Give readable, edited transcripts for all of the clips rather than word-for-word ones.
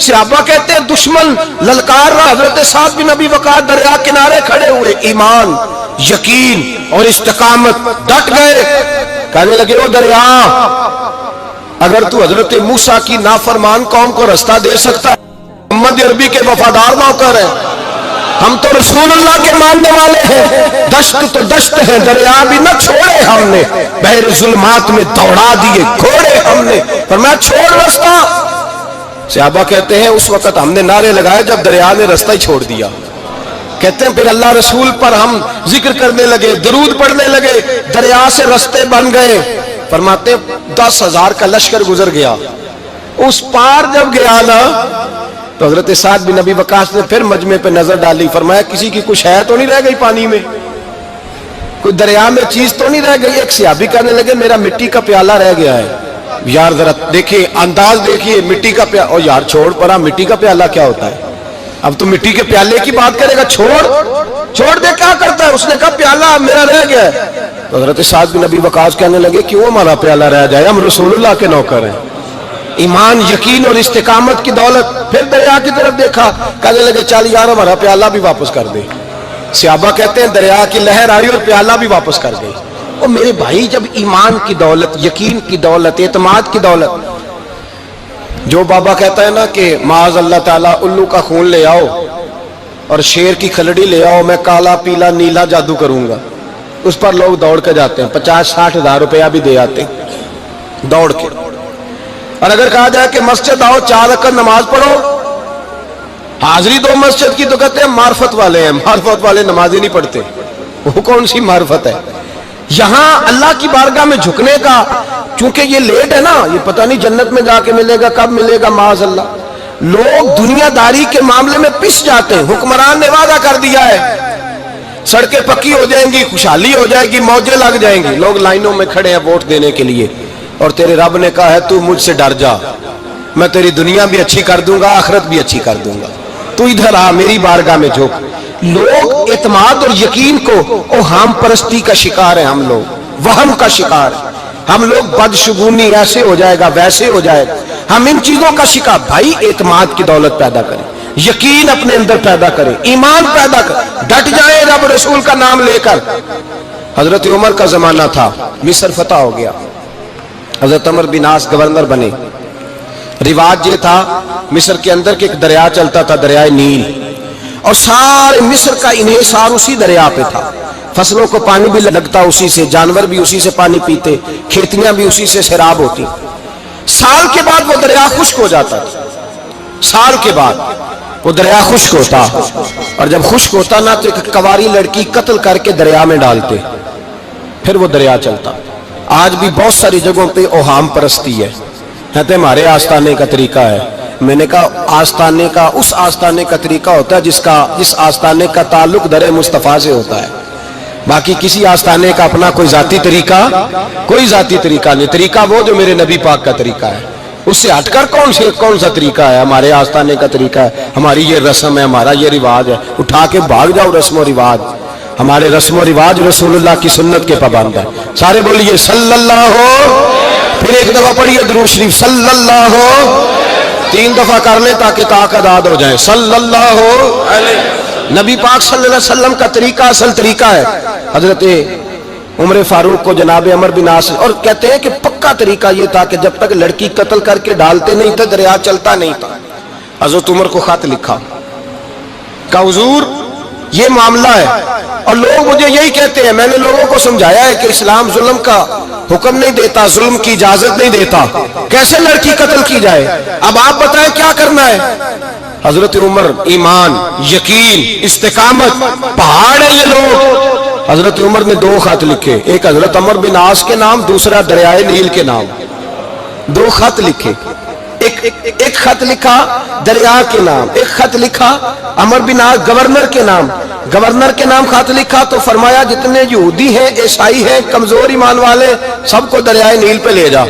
صحابہ کہتے ہیں دشمن للکار رہا، حضرت سعد بن ابی وقاص دریا کنارے کھڑے ہوئے، ایمان، یقین اور استقامت، ڈٹ گئے، کہنے لگے او دریا، اگر تو حضرت موسیٰ کی نافرمان قوم کو رستہ دے سکتا ہے، محمد عربی کے وفادار نوکر ہیں، ہم تو رسول اللہ کے ماننے والے ہیں، دشت تو دشت ہے، دریا بھی نہ چھوڑے ہم نے، بحر ظلمات میں دوڑا دیے گھوڑے ہم نے، فرمایا چھوڑ رستہ۔ صحابہ کہتے ہیں اس وقت ہم نے نعرے لگائے جب دریا نے رستہ ہی چھوڑ دیا۔ کہتے ہیں پھر اللہ رسول پر ہم ذکر کرنے لگے، درود پڑھنے لگے، دریا سے رستے بن گئے۔ فرماتے 10,000 کا لشکر گزر گیا، اس پار جب گیا نا تو حضرت سعد بن ابی وقاص نے پھر مجمع پہ نظر ڈالی، فرمایا کسی کی کچھ ہے تو نہیں رہ گئی پانی میں، کوئی دریا میں چیز تو نہیں رہ گئی۔ ایک صحابی کہنے لگے میرا مٹی کا پیالہ رہ گیا ہے۔ یار ذرا دیکھیے انداز دیکھیے، مٹی کا پیالہ، او یار چھوڑ پرا، مٹی کا پیالہ کیا ہوتا ہے، اب تو مٹی کے پیالے کی بات کرے گا، چھوڑ دے، کیا کرتا ہے؟ اس نے کہا پیالہ میرا رہ گیا ہے۔ تو حضرت سعد بن ابی وقاص کہنے لگے کیوں ہمارا پیالہ رہ جائے، ہم رسول اللہ کے نوکر ہیں۔ ایمان، یقین اور استقامت کی دولت۔ پھر دریا کی طرف دیکھا، کہنے لگے چل یار ہمارا پیالہ بھی واپس کر دے۔ صحابہ کہتے ہیں دریا کی لہر آئی اور پیالہ بھی واپس کر گئی۔ اور میرے بھائی جب ایمان کی دولت، یقین کی دولت، اعتماد کی دولت، جو بابا کہتا ہے نا کہ معاذ اللہ تعالیٰ الو کا خون لے آؤ اور شیر کی کھلڑی لے آؤ، میں کالا پیلا نیلا جادو کروں گا، اس پر لوگ دوڑ کے جاتے ہیں، 50-60 ہزار روپیہ بھی دے آتے ہیں دوڑ کے۔ اور اگر کہا جائے کہ مسجد آؤ 4 رکعت نماز پڑھو، حاضری دو مسجد کی، تو کہتے ہیں معرفت والے ہیں، معرفت والے نماز ہی نہیں پڑھتے، وہ کون سی معرفت ہے؟ یہاں اللہ کی بارگاہ میں جھکنے کا، چونکہ یہ لیٹ ہے نا، یہ پتہ نہیں جنت میں جا کے ملے گا، کب ملے گا، معاذ اللہ۔ لوگ دنیا داری کے معاملے میں پس جاتے ہیں، حکمران نے وعدہ کر دیا ہے سڑکیں پکی ہو جائیں گی، خوشحالی ہو جائے گی، موجیں لگ جائیں گی، لوگ لائنوں میں کھڑے ہیں ووٹ دینے کے لیے، اور تیرے رب نے کہا ہے تو مجھ سے ڈر جا، میں تیری دنیا بھی اچھی کر دوں گا، آخرت بھی اچھی کر دوں گا، تو ادھر آ میری بارگاہ میں جھک۔ لوگ اعتماد اور یقین کو اوہام پرستی کا شکار ہیں، ہم لوگ وہم کا شکار ہیں، ہم لوگ بدشگونی ایسے ہو جائے گا ویسے ہو جائے گا، ہم ان چیزوں کا شکار۔ بھائی اعتماد کی دولت پیدا کریں، یقین اپنے اندر پیدا کریں، ایمان پیدا کریں، ڈٹ جائیں رب رسول کا نام لے کر۔ حضرت عمر کا زمانہ تھا، مصر فتح ہو گیا، حضرت عمر بن عاص گورنر بنے۔ رواج یہ تھا مصر کے اندر کہ ایک دریا چلتا تھا، دریائے نیل، اور سارے مصر کا انحصار اسی دریا پہ تھا، فصلوں کو پانی بھی لگتا اسی سے، جانور بھی اسی سے پانی پیتے، کھیتیاں بھی اسی سے سیراب ہوتی۔ سال کے بعد وہ دریا خشک ہو جاتا تھا، سال کے بعد وہ دریا خشک ہوتا، اور جب خشک ہوتا نا تو ایک کواری لڑکی قتل کر کے دریا میں ڈالتے، پھر وہ دریا چلتا۔ آج بھی بہت ساری جگہوں پہ اوہام پرستی ہے، کہتے ہمارے آستانے کا طریقہ ہے۔ میں نے کہا آستانے کا اس آستانے کا طریقہ ہوتا ہے جس آستانے کا تعلق در مصطفیٰ سے ہوتا ہے، باقی کسی آستانے کا اپنا کوئی ذاتی طریقہ نہیں۔ طریقہ وہ جو میرے نبی پاک کا طریقہ ہے، اس سے ہٹ کر کون سا طریقہ ہے؟ ہمارے آستانے کا طریقہ ہے، ہماری یہ رسم ہے، ہمارا یہ رواج ہے، اٹھا کے بھاگ جاؤ رسم و رواج۔ ہمارے رسم و رواج رسول اللہ کی سنت کے پابند ہیں۔ سارے بولیے صلی اللہ ہو، پھر ایک دفعہ پڑھیے درود شریف صلی اللہ ہو، 3 دفعہ کر لیں تاکہ طاقت عاد ہو جائے، صلی اللہ ہو۔ نبی پاک صلی اللہ علیہ وسلم کا طریقہ اصل طریقہ ہے۔ حضرت عمر فاروق کو جناب عمر بن عاص، اور کہتے ہیں کہ پکا طریقہ یہ تھا کہ جب تک لڑکی قتل کر کے ڈالتے نہیں تھے دریا چلتا نہیں تھا۔ حضرت عمر کو خط لکھا کہ حضور یہ معاملہ ہے، اور لوگ مجھے یہی کہتے ہیں، میں نے لوگوں کو سمجھایا ہے کہ اسلام ظلم کا حکم نہیں دیتا، ظلم کی اجازت نہیں دیتا، کیسے لڑکی قتل کی جائے، اب آپ بتائیں کیا کرنا ہے؟ حضرت عمر ایمان، یقین، استقامت، پہاڑ ہے یہ لوگ۔ حضرت عمر نے 2 خط لکھے، ایک حضرت عمر بن عاص کے نام، دوسرا دریائے نیل کے نام، 2 خط لکھے، ایک خط لکھا دریا کے نام، ایک خط لکھا عمر بن عاص گورنر کے نام، گورنر کے نام خط لکھا تو فرمایا جتنے یہودی ہیں، عیسائی ہیں، کمزور ایمان والے، سب کو دریائے نیل پہ لے جا،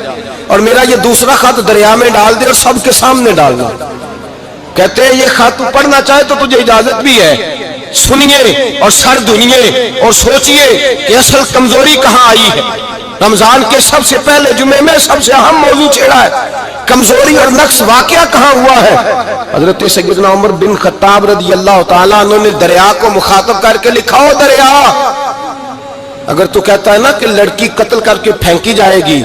اور میرا یہ دوسرا خط دریا میں ڈال دے اور سب کے سامنے ڈالنا۔ کہتے ہیں یہ خط پڑھنا چاہے تو تجھے اجازت بھی ہے، سنیے اور سر دھنیے اور سوچئے کہ اصل کمزوری کہاں آئی ہے۔ رمضان کے سب سے پہلے جمعے میں سب سے اہم موضوع چھیڑا ہے، کمزوری اور نقص واقعہ کہاں ہوا ہے؟ حضرت سیدنا عمر بن خطاب رضی اللہ تعالیٰ عنہ نے دریا کو مخاطب کر کے لکھا، ہو دریا، اگر تو کہتا ہے نا کہ لڑکی قتل کر کے پھینکی جائے گی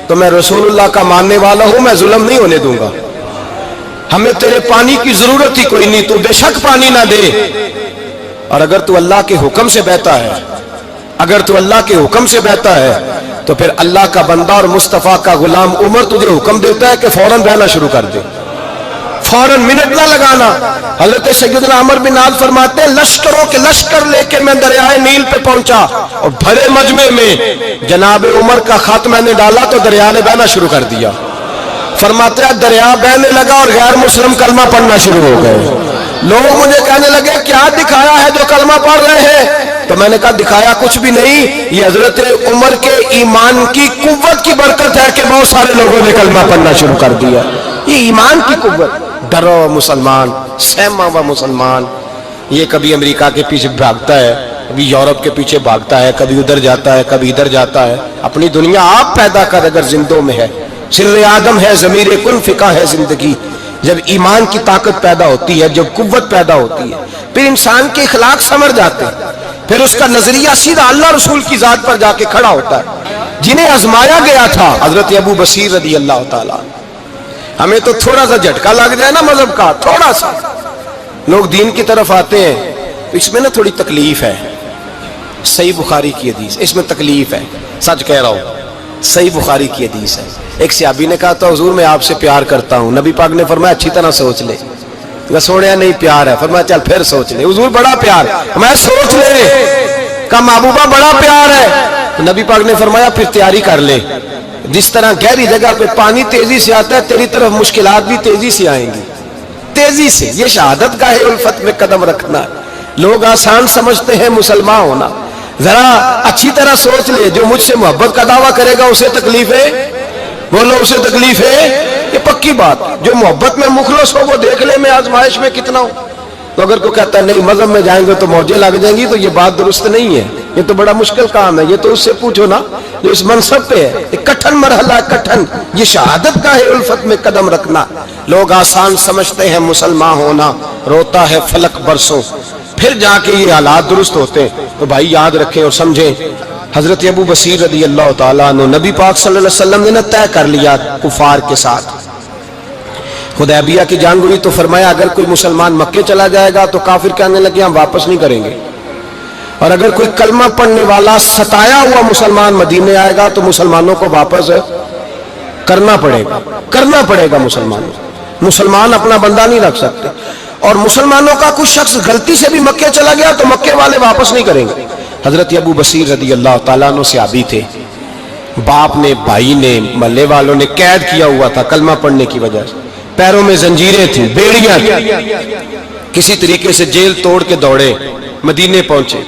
تو میں رسول اللہ کا ماننے والا ہوں، میں ظلم نہیں ہونے دوں گا، ہمیں تیرے پانی کی ضرورت ہی کوئی نہیں، تو بے شک پانی نہ دے، اور اگر تو اللہ کے حکم سے بہتا ہے، اگر تو اللہ کے حکم سے بہتا ہے تو پھر اللہ کا بندہ اور مصطفیٰ کا غلام عمر تجھے حکم دیتا ہے کہ فوراً بہنا شروع کر دے، فوراً منٹ نہ لگانا۔ حضرت سیدنا عمر بن عاص فرماتے ہیں لشکروں کے لشکر لے کے میں دریائے نیل پہ پہنچا اور بھرے مجمع میں جناب عمر کا خط میں نے ڈالا تو دریا نے بہنا شروع کر دیا۔ فرماتے ہیں دریا بہنے لگا اور غیر مسلم کلمہ پڑھنا شروع ہو گئے، لوگ مجھے کہنے لگے کیا دکھایا ہے جو کلمہ پڑھ رہے ہیں؟ تو میں نے کہا دکھایا کچھ بھی نہیں، یہ حضرت عمر کے ایمان کی قوت کی برکت ہے کہ بہت سارے لوگوں نے کلمہ پڑھنا شروع کر دیا، یہ ایمان کی قوت۔ ڈرا ہوا مسلمان، سہما ہوا مسلمان، یہ کبھی امریکہ کے پیچھے بھاگتا ہے، کبھی یورپ کے پیچھے بھاگتا ہے، کبھی ادھر جاتا ہے، کبھی ادھر جاتا ہے، اپنی دنیا آپ پیدا کر اگر زندوں میں ہے، سر آدم ہے، ضمیر کن فقہ ہے زندگی۔ جب ایمان کی طاقت پیدا ہوتی ہے، جب قوت پیدا ہوتی ہے، پھر انسان کے اخلاق سمر جاتے ہیں، پھر اس کا نظریہ سیدھا اللہ رسول کی ذات پر جا کے کھڑا ہوتا ہے۔ جنہیں آزمایا گیا تھا حضرت ابو بصیر رضی اللہ تعالیٰ، ہمیں تو تھوڑا سا جھٹکا لگ جائے نا مذہب کا، تھوڑا سا لوگ دین کی طرف آتے ہیں، اس میں نا تھوڑی تکلیف ہے۔ صحیح بخاری کی حدیث، اس میں تکلیف ہے، سچ کہہ رہا ہوں، صحیح بخاری کی حدیث ہے۔ ایک صحابی نے کہا تھا حضور میں آپ سے پیار کرتا ہوں، نبی پاک نے فرمایا اچھی طرح سوچ لے، سوڑیا نہیں پیار ہے، فرمایا چل پھر سوچ لے، حضور بڑا پیار، میں سوچ لے، کہا محبوبہ بڑا پیار ہے، نبی پاک نے فرمایا پھر تیاری کر لے، جس طرح گہری جگہ پہ پانی تیزی سے آتا ہے تیری طرف مشکلات بھی تیزی سے آئیں گی، تیزی سے۔ یہ شہادت گاہ الفت میں قدم رکھنا، لوگ آسان سمجھتے ہیں مسلمان ہونا، ذرا اچھی طرح سوچ لے، جو مجھ سے محبت کا دعویٰ کرے گا اسے تکلیف ہے، بولو اسے تکلیف ہے، یہ پکی بات۔ جو محبت میں مخلص ہو وہ دیکھ لے میں آزمائش میں کتنا ہوں، تو اگر کوئی کہتا ہے نہیں مذہب میں جائیں گے تو موجیں لگ جائیں گی، تو یہ بات درست نہیں ہے، یہ تو بڑا مشکل کام ہے، یہ تو اس سے پوچھو نا جو اس منصب پہ ہے، یہ کٹھن مرحلہ ہے، کٹھن، یہ شہادت کا ہے الفت میں قدم رکھنا۔ لوگ آسان سمجھتے ہیں مسلمان ہونا، روتا ہے فلک برسوں، پھر جا کے یہ حالات درست ہوتے ہیں۔ تو بھائی یاد رکھیں اور سمجھیں، حضرت ابو بصیر رضی اللہ تعالیٰ عنہ، نبی پاک صلی اللہ علیہ وسلم نے طے کر لیا کفار کے ساتھ، حدیبیہ کی جنگ ہوئی تو فرمایا اگر کوئی مسلمان مکے چلا جائے گا تو کافر کہنے لگے ہم واپس نہیں کریں گے، اور اگر کوئی کلمہ پڑھنے والا ستایا ہوا مسلمان مدینے آئے گا تو مسلمانوں کو واپس کرنا پڑے گا مسلمان اپنا بندہ نہیں رکھ سکتے، اور مسلمانوں کا کچھ شخص غلطی سے بھی مکے چلا گیا تو مکے والے واپس نہیں کریں گے۔ حضرت ابو بصیر رضی اللہ تعالیٰ عنہ صحابی تھے، باپ نے، بھائی نے، محلے والوں نے قید کیا ہوا تھا کلمہ پڑھنے کی وجہ سے، پیروں میں زنجیریں تھیں، بیڑیاں تھیں، کسی طریقے سے جیل توڑ کے دوڑے مدینے پہنچے۔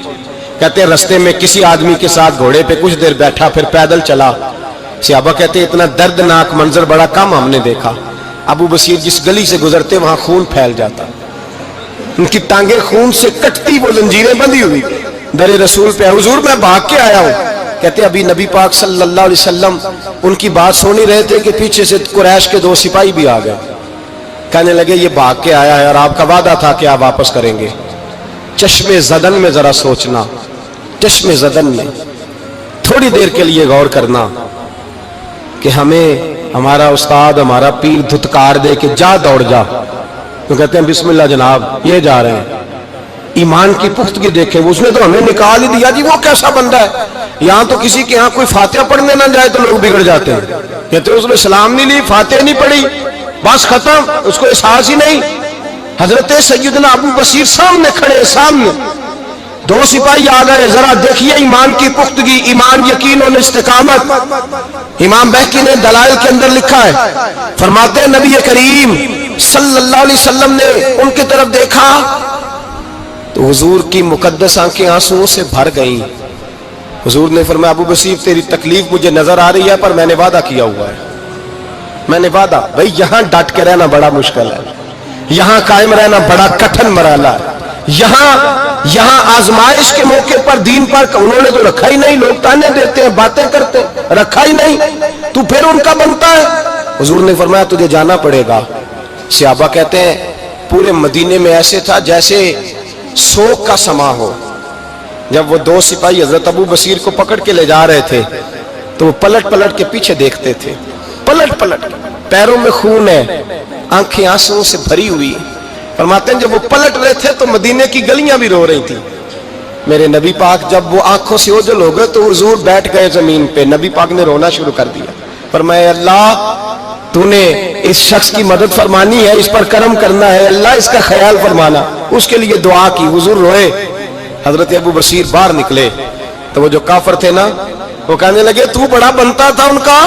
کہتے ہیں رستے میں کسی آدمی کے ساتھ گھوڑے پہ کچھ دیر بیٹھا پھر پیدل چلا، صحابہ کہتے ہیں اتنا دردناک منظر بڑا کم ہم نے دیکھا، ابو بصیر جس گلی سے گزرتے وہاں خون پھیل جاتا، ان کی ٹانگیں خون سے کٹتی، وہ زنجیریں بندھی ہوئی، در رسول پہ حضور میں بھاگ کے آیا ہوں۔ کہتے ابھی نبی پاک صلی اللہ علیہ وسلم ان کی بات سن ہی رہے تھے کہ پیچھے سے قریش کے 2 سپاہی بھی آ گئے، کہنے لگے یہ بھاگ کے آیا ہے اور آپ کا وعدہ تھا کہ آپ واپس کریں گے۔ چشم زدن میں ذرا سوچنا، چشم زدن میں تھوڑی دیر کے لیے غور کرنا کہ ہمیں ہمارا استاد، ہمارا پیر دھتکار دے کہ جا دوڑ جا، تو کہتے ہیں بسم اللہ جناب یہ جا رہے ہیں۔ ایمان کی پختگی دیکھیں، اس نے تو ہمیں نکال ہی دیا جی، وہ کیسا بندہ ہے، یہاں تو کسی کے یہاں کوئی فاتحہ پڑھنے نہ جائے تو لوگ بگڑ جاتے ہیں، کہتے ہیں اس نے سلام نہیں لی، فاتحہ نہیں پڑھی، بس ختم، اس کو احساس ہی نہیں۔ حضرت سیدنا ابو بصیر سامنے کھڑے، سامنے 2 سپاہی آ گئے، ذرا دیکھیے ایمان کی پختگی، ایمان، یقین اور استقامت۔ امام بہقی نے دلائل کے اندر لکھا ہے، فرماتے ہیں نبی کریم صلی اللہ علیہ وسلم نے ان کی طرف دیکھا تو حضور کی مقدس آنکھیں آنسوؤں سے بھر گئیں۔ حضور نے فرمایا ابو بصیر تیری تکلیف مجھے نظر آ رہی ہے پر میں نے وعدہ کیا ہوا ہے، میں نے وعدہ، بھئی یہاں ڈٹ کے رہنا بڑا مشکل ہے، یہاں قائم رہنا بڑا کٹھن مرحلہ ہے، یہاں یہاں آزمائش کے موقع پر دین پر انہوں نے تو رکھا ہی نہیں، لوگ تانے دیتے ہیں، باتیں کرتے ہیں، رکھا ہی نہیں، تو پھر ان کا بنتا ہے۔ حضور نے فرمایا تجھے جانا پڑے گا۔ صحابہ کہتے ہیں پورے مدینے میں ایسے تھا جیسے سوگ کا سما ہو۔ جب وہ دو سپاہی حضرت ابو بصیر کو پکڑ کے لے جا رہے تھے تو وہ پلٹ پلٹ کے پیچھے دیکھتے تھے، پلٹ پلٹ، پیروں میں خون ہے، آنکھیں آنسوں سے بھری ہوئی۔ فرماتے ہیں جب وہ پلٹ رہے تھے تو مدینے کی گلیاں بھی رو رہی تھیں۔ میرے نبی پاک جب وہ آنکھوں سے اوجھل ہو گئے تو حضور بیٹھ گئے زمین پہ، نبی پاک نے رونا شروع کر دیا۔ فرمایا اللہ تو نے اس شخص کی مدد فرمانی ہے، اس پر کرم کرنا ہے، اللہ اس کا خیال فرمانا، اس کے لیے دعا کی۔ حضور روئے۔ حضرت ابو بصیر باہر نکلے تو وہ جو کافر تھے نا وہ کہنے لگے تو بڑا بنتا تھا ان کا،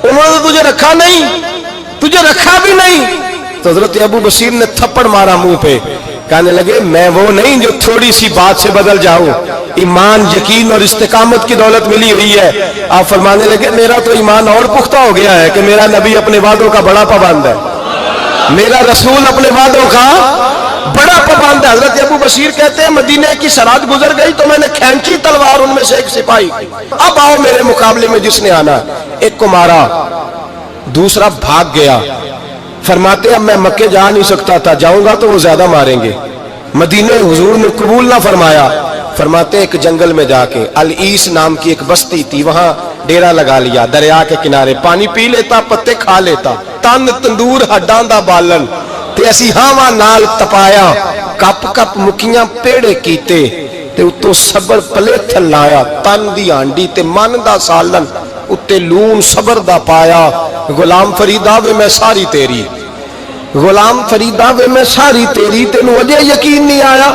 انہوں نے تجھے رکھا نہیں، تجھے رکھا بھی نہیں۔ تو حضرت ابو بصیر نے تھپڑ مارا منہ پہ، کہنے لگے میں وہ نہیں جو تھوڑی سی بات سے بدل جاؤں، ایمان یقین اور استقامت کی دولت ملی ہوئی ہے۔ آپ فرمانے لگے میرا تو ایمان اور پختہ ہو گیا ہے کہ میرا نبی اپنے وعدوں کا بڑا پابند ہے، میرا رسول اپنے وعدوں کا بڑا پابند ہے۔ حضرت ابو بصیر کہتے ہیں مدینے کی سرحد گزر گئی تو میں نے کھینچی تلوار ان میں سے ایک سپاہی، اب آؤ میرے مقابلے میں جس نے آنا۔ ایک کو مارا، دوسرا بھاگ گیا۔ فرماتے اب میں مکے جا نہیں سکتا تھا، جاؤں گا تو وہ زیادہ ماریں گے۔ مدینے حضور نے قبول نہ فرمایا۔ فرماتے ایک جنگل میں جا کے العیس نام کی ایک بستی تھی، وہاں ڈیرا لگا لیا، دریا کے کنارے، پانی پی لیتا، پتے کھا لیتا، تن تندور ہڈاں دا بالن تے اسی ہاواں نال تپایا، کپ کپ مکیاں پیڑے کیتے تے اتوں صبر پلے تھلایا، تن دی ہانڈی تے من دا سالن اتے لون صبر دا پایا۔ غلام فریدا وے میں ساری تیری، غلام فریدا وے میں ساری تیری، تینوں اجے یقین نہیں آیا۔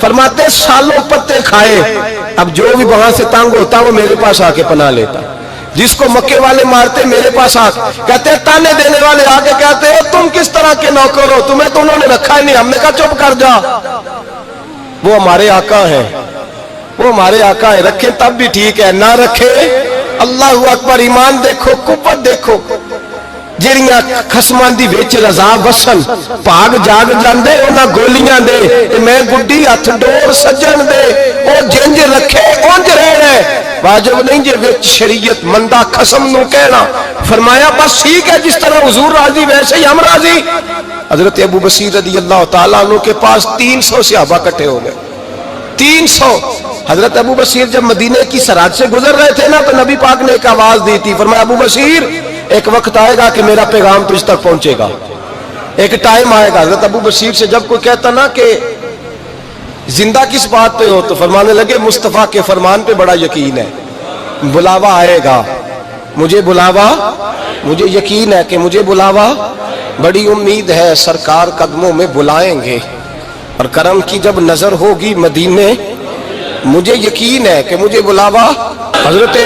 فرماتے سالوں پتے کھائے، اب جو بھی وہاں سے تنگ ہوتا وہ میرے پاس آ کے پناہ لیتا، جس کو مکے والے مارتے میرے پاس آ کہتے تانے دینے والے آگے کہتے تم کس طرح کے نوکر ہو، تمہیں تو انہوں نے رکھا ہی نہیں۔ ہم نے کہا چپ کر جا، وہ ہمارے آقا ہیں، وہ ہمارے آقا ہیں، رکھیں تب بھی ٹھیک ہے، نہ رکھے اللہ اکبر۔ ایمان دیکھو، قوت دیکھو، جڑیاں خصماں دی وچ رضا وسن بھاگ جاگ جاندے انہاں گولیاں دے، میں گڈی ہتھ ڈور سجن دے، او جنج رکھے اونج رہنا، واجب نہیں جے وچ شریعت مندہ خصم نو کہنا۔ فرمایا بس ٹھیک ہے، جس طرح حضور راضی ویسے ہی ہم راضی۔ حضرت ابو بصیر رضی اللہ تعالیٰ عنہ کے پاس 300 صحابہ اکٹھے ہو گئے، 300۔ حضرت ابو بصیر جب مدینے کی سرحد سے گزر رہے تھے نا تو نبی پاک نے ایک آواز دی تھی، فرمایا ابو بصیر ایک وقت آئے گا کہ میرا پیغام تجھ تک پہنچے گا، ایک ٹائم آئے گا۔ حضرت ابو بصیر سے جب کوئی کہتا نا کہ زندہ کس بات پہ ہو تو فرمانے لگے مصطفیٰ کے فرمان پہ بڑا یقین ہے، بلاوا آئے گا، مجھے بلاوا، مجھے یقین ہے کہ مجھے بلاوا، بڑی امید ہے سرکار قدموں میں بلائیں گے، اور کرم کی جب نظر ہوگی مدینے، مجھے یقین ہے کہ مجھے بلاوا۔ حضرت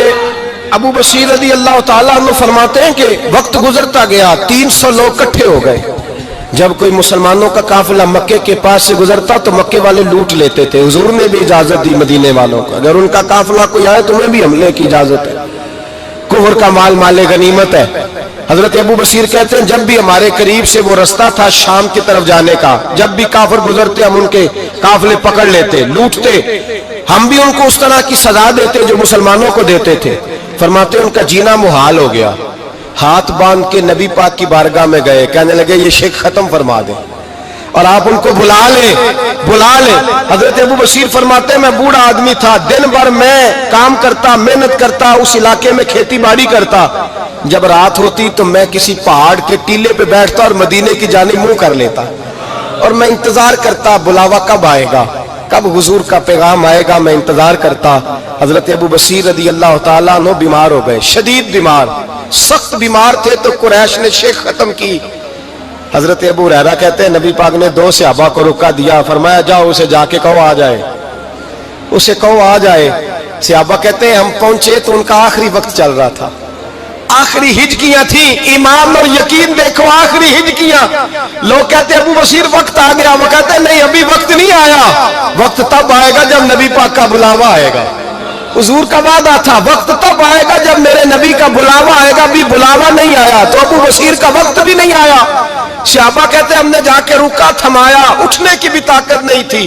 ابو بصیر رضی اللہ تعالیٰ عنہ فرماتے ہیں کہ وقت گزرتا گیا، 300 لوگ اکٹھے ہو گئے۔ جب کوئی مسلمانوں کا قافلہ مکے کے پاس سے گزرتا تو مکے والے لوٹ لیتے تھے۔ حضور نے بھی اجازت دی مدینے والوں کو، اگر ان کا قافلہ کوئی آئے تمہیں بھی حملے کی اجازت ہے، کفر کا مال مال غنیمت ہے۔ حضرت ابو بصیر کہتے ہیں جب بھی ہمارے قریب سے وہ رستہ تھا شام کی طرف جانے کا، جب بھی کافر گزرتے ہم ان کے قافلے پکڑ لیتے، لوٹتے، ہم بھی ان کو اس طرح کی سزا دیتے جو مسلمانوں کو دیتے تھے۔ فرماتے ان کا جینا محال ہو گیا، ہاتھ باندھ کے نبی پاک کی بارگاہ میں گئے، کہنے لگے یہ شرک ختم فرما دیں اور آپ ان کو بلا لیں، بلا لیں۔ حضرت ابو بصیر فرماتے ہیں میں بوڑھا آدمی تھا، دن بھر میں کام کرتا، محنت کرتا، اس علاقے میں کھیتی باڑی کرتا، جب رات ہوتی تو میں کسی پہاڑ کے ٹیلے پہ بیٹھتا اور مدینے کی جانب منہ کر لیتا اور میں انتظار کرتا بلاوا کب آئے گا، کب حضور کا پیغام آئے گا، میں انتظار کرتا۔ حضرت ابو بصیر رضی اللہ تعالیٰ عنہ بیمار ہو گئے، شدید بیمار، سخت بیمار تھے تو قریش نے شیخ ختم کی۔ حضرت ابو ہریرہ کہتے ہیں نبی پاک نے 2 صحابہ کو رکا دیا، فرمایا جاؤ اسے جا کے کہو آ جائے، اسے کہو آ جائے۔ صحابہ کہتے ہیں ہم پہنچے تو ان کا آخری وقت چل رہا تھا، آخری ہجکیاں تھیں، ایمان اور یقین دیکھو، آخری ہجکیاں۔ لوگ کہتے ہیں ابو بصیر وقت آ گیا، وہ کہتے ہیں نہیں ابھی وقت نہیں آیا، وقت تب آئے گا جب نبی پاک کا بلاوا آئے گا۔ حضور کا وعدہ تھا وقت تب آئے گا جب میرے نبی کا بلاوا آئے گا، ابھی بلاوا نہیں آیا تو ابو بصیر کا وقت بھی نہیں آیا۔ صحابہ کہتے ہیں ہم نے جا کے رکا، تھمایا، اٹھنے کی بھی طاقت نہیں تھی۔